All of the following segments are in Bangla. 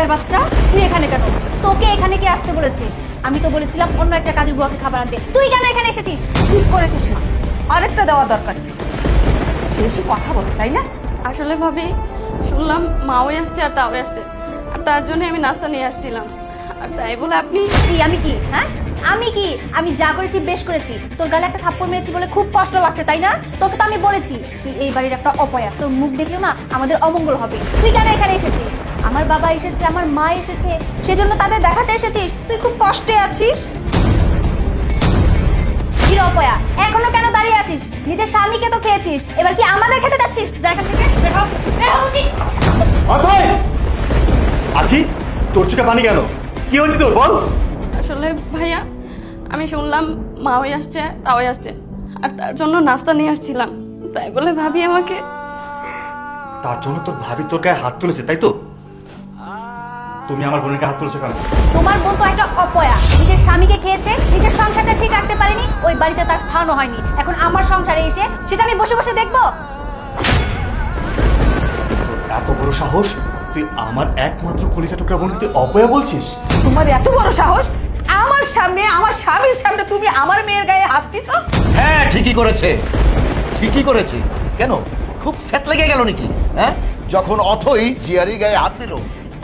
চোরের বাচ্চা, তুই এখানে কেন? তোকে এখানে কে আসতে বলেছে? আমি তো বলেছিলাম অন্য একটা কাজের বুয়াকে খাবার আনতে, তুই কেন এখানে এসেছিস? ঠিক করেছিস মা, আরেকটা দেওয়া দরকার ছিল। বেশি কথা বলে তাই না? আসলে ভাবি, শুনলাম মাও আসছে আর তাও আসছে, আর তার জন্য আমি নাস্তা নিয়ে আসছিলাম। আর তাই বলে আপনি আমি কি হ্যাঁ, আমি কি? আমি যা করেছি বেশ করেছি। তোর গালে একটা থাপ্পড় মেরেছি বলে খুব কষ্ট লাগছে তাই না? তোকে তো আমি বলেছি তুই এই বাড়ির একটা অপয়া, তোর মুখ দেখলেও না আমাদের অমঙ্গল হবে। তুই কেন এখানে এসেছিস? আমার বাবা এসেছে, আমার মা এসেছে, সেজন্য তাদের দেখাতে এসেছিস। তুই খুব কষ্টে আছিস। কি অপয়া, এখনো কেন দাঁড়িয়ে আছিস? নিজের স্বামীকে তো খেয়েছিস, এবার কি আমাদের খেতে যাচ্ছিস? যা এখান থেকে, বের হ, বের হ বলছি। অথই! আখি, তোর চোখে পানি কেন? কি হচ্ছে তোর বল? আসলে ভাইয়া, আমি শুনলাম মাও আসছে তাও আসছে, আর তার জন্য নাস্তা নিয়ে আসছিলাম। তাই বলে ভাবি আমাকে তার জন্য তোর ভাবি তোর গায়ে হাত তুলেছে তাই তো? তুমি আমার বোনের গায়ে হাত তুলেছো কেন? তোমার বোন তো একটা অপয়া, নিজের স্বামীকে খেয়েছে, নিজের সংসারটা ঠিক রাখতে পারেনি, ওই বাড়িতে তার স্থানও হয়নি। এখন আমার সংসারে এসে সেটা আমি বসে বসে দেখবো? এত বড় সাহস, তুই আমার একমাত্র কলিজা টুকরা বোন তুই অপয়া বলছিস? তোমার এত বড় সাহস, আমার সামনে, আমার স্বামীর সামনে তুমি আমার মেয়ের গায়ে হাত দিছ? হ্যাঁ, ঠিকই করেছে, ঠিকই করেছে। কেন, খুব স্যাট লেগে গেল নাকি? হ্যাঁ, যখন অথই জিয়ারির গায়ে হাত দিল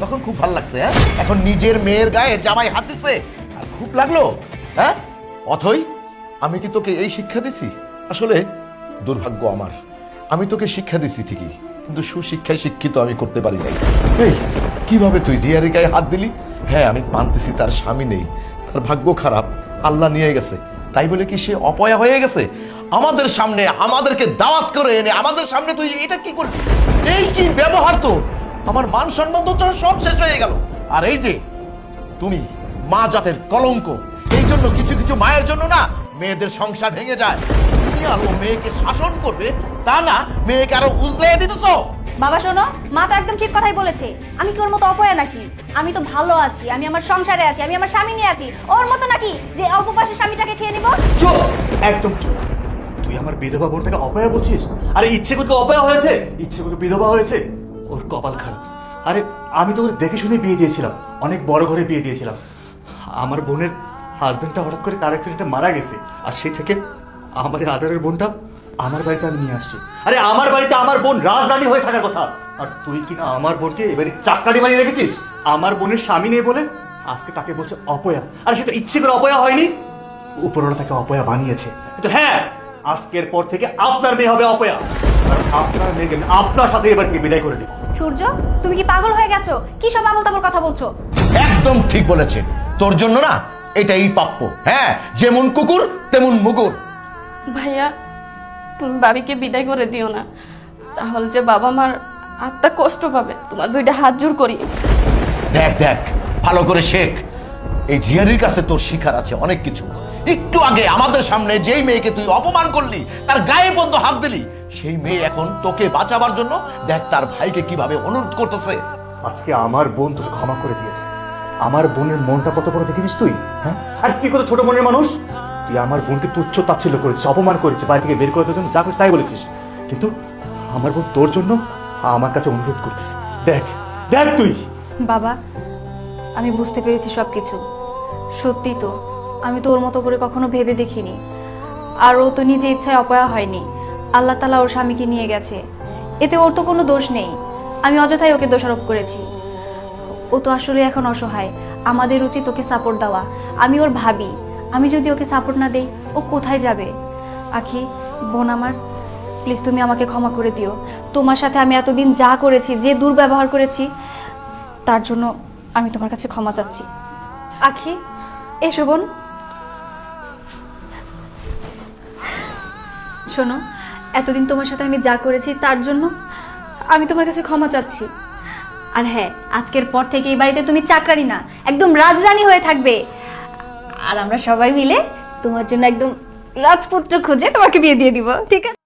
তখন খুব ভালো লাগছে। হ্যাঁ, এখন নিজের মেয়ের গায়ে জামাই হাত দিচ্ছে আর খুব লাগলো। হ্যাঁ অথই, আমি কি তোকে এই শিক্ষা দিছি? আসলে দুর্ভাগ্য আমার, আমি তোকে শিক্ষা দিছি ঠিকই, কিন্তু সুশিক্ষায় শিক্ষিত আমি করতে পারি নাই। এই কিভাবে তুই জিয়ারির গায়ে হাত দিলি? হ্যাঁ, আমি মানতেছি তার স্বামী নেই, তার ভাগ্য খারাপ, আল্লাহ নিয়ে গেছে, তাই বলে কি সে অপয়া হয়ে গেছে? আমাদের সামনে আমাদেরকে দাওয়াত করে এনে আমাদের সামনে তুই এটা কি করলি? এই কি ব্যবহার তোর? আমার মান সম্মান তো সব শেষ হয়ে গেল। আর এই যে তুমি মা জাতের কলঙ্ক, এই জন্য কিছু কিছু মায়ের জন্য না মেয়েদের সংসার ভেঙে যায়। তুমি আরো মেয়েকে শাসন করবে, তা না মেয়েকে আরো উজলে দিতেছো। বাবা শোনো, মা তো একদম ঠিক কথাই বলেছে। আমি কি ওর মতো অপয়া নাকি? আমি তো ভালো আছি, আমি আমার সংসারে আছি, আমি আমার স্বামী নিয়ে আছি। ওর মতো নাকি যে অল্প বয়সে স্বামীটাকে খেয়ে নিব? চুপ, একদম চুপ। তুই আমার বিধবা বোনটাকে অপয়া বলছিস? আরে ইচ্ছে করে অপয়া হয়েছে, ইচ্ছে করে বিধবা হয়েছে, ওর কপাল খারাপ। আরে আমি তো ওর দেখে শুনে বিয়ে দিয়েছিলাম, অনেক বড় ঘরে বিয়ে দিয়েছিলাম। আমার বোনের হাজবেন্ডটা হঠাৎ করে তার অ্যাক্সিডেন্টে মারা গেছে, আর সেই থেকে আমার এই আদরের বোনটা আমার বাড়িতে আমি নিয়ে আসছি। আরে আমার বাড়িতে আমার বোন রাজরানী হয়ে থাকার কথা, আর তুই কিনা আমার বোনকে এবারে চাকরানি বানিয়ে রেখেছিস। আমার বোনের স্বামী নেই বলে আজকে তাকে বলছে অপয়া। আর সে তো ইচ্ছে করে অপয়া হয়নি, উপরওয়ালা তাকে অপয়া বানিয়েছে। কিন্তু হ্যাঁ, আজকের পর থেকে আপনার মেয়ে হবে অপয়া, আর আপনার মেয়েকে আমি আপনার সাথে এবার থেকে বিদায় করে দেব। সূর্য, তুমি কি পাগল হয়ে গেছো? কি সব আবল তাবল কথা বলছো? একদম ঠিক বলেছে, তোর জন্য না এটাই প্রাপ্য। হ্যাঁ, যেমন কুকুর তেমন মুগুর। ভাইয়া, তুমি বাবিকে বিদায় করে দিও না, তাহলে যে বাবা মার আত্মা কষ্ট পাবে। তোমার দুইটা হাত জোর করি। দেখ দেখ, ভালো করে শেখ, এই জিয়ারির কাছে তোর শিখার আছে অনেক কিছু। একটু আগে আমাদের সামনে যেই মেয়েকে তুই অপমান করলি, তার গায়ে বন্ধ হাত দিলি, সেই মেয়ে এখন তোকে বাঁচাবার জন্য দেখ তার ভাইকে কিভাবে অনুরোধ করতেছে। আজকে আমার বোন তোকে ক্ষমা করে দিয়েছে। আমার বোনের মনটা কত বড় দেখেছিস তুই? হ্যাঁ, আর কি করে ছোট মনের মানুষ তুই আমার বোনকে তুচ্ছ তাচ্ছিল্য করেছিস, অপমান করেছিস, বাড়ি থেকে বের করে দেওয়ার জন্য যা করিস তাই বলেছিস। কিন্তু আমার বোন তোর জন্য আমার কাছে অনুরোধ করতেছে। দেখ দেখ তুই। বাবা, আমি বুঝতে পেরেছি সবকিছু। সত্যি তো, আমি তো ওর মতো করে কখনো ভেবে দেখিনি। আর ও তো নিজে ইচ্ছায় অপয়া হয়নি, আল্লাহ তাআলা ওর স্বামীকে নিয়ে গেছে, এতে ওর তো কোনো দোষ নেই। আমি অযথাই ওকে দোষারোপ করেছি। ও তো আসলে এখন অসহায়, আমাদের উচিত ওকে সাপোর্ট দেওয়া। আমি ওর ভাবি, আমি যদি ওকে সাপোর্ট না দেই ও কোথায় যাবে? আখি বোন আমার, প্লিজ তুমি আমাকে ক্ষমা করে দিও। তোমার সাথে আমি এতদিন যা করেছি, যে দুর্ব্যবহার করেছি, তার জন্য আমি তোমার কাছে ক্ষমা চাচ্ছি। আখি এসো বোন, শোনো, এতদিন তোমার সাথে আমি যা করেছি তার জন্য আমি তোমার কাছে ক্ষমা চাচ্ছি। আর হ্যাঁ, আজকের পর থেকে এই বাড়িতে তুমি চাকরানি না, একদম রাজরানী হয়ে থাকবে। আর আমরা সবাই মিলে তোমার জন্য একদম রাজপুত্র খুঁজে তোমাকে বিয়ে দিয়ে দিব, ঠিক আছে?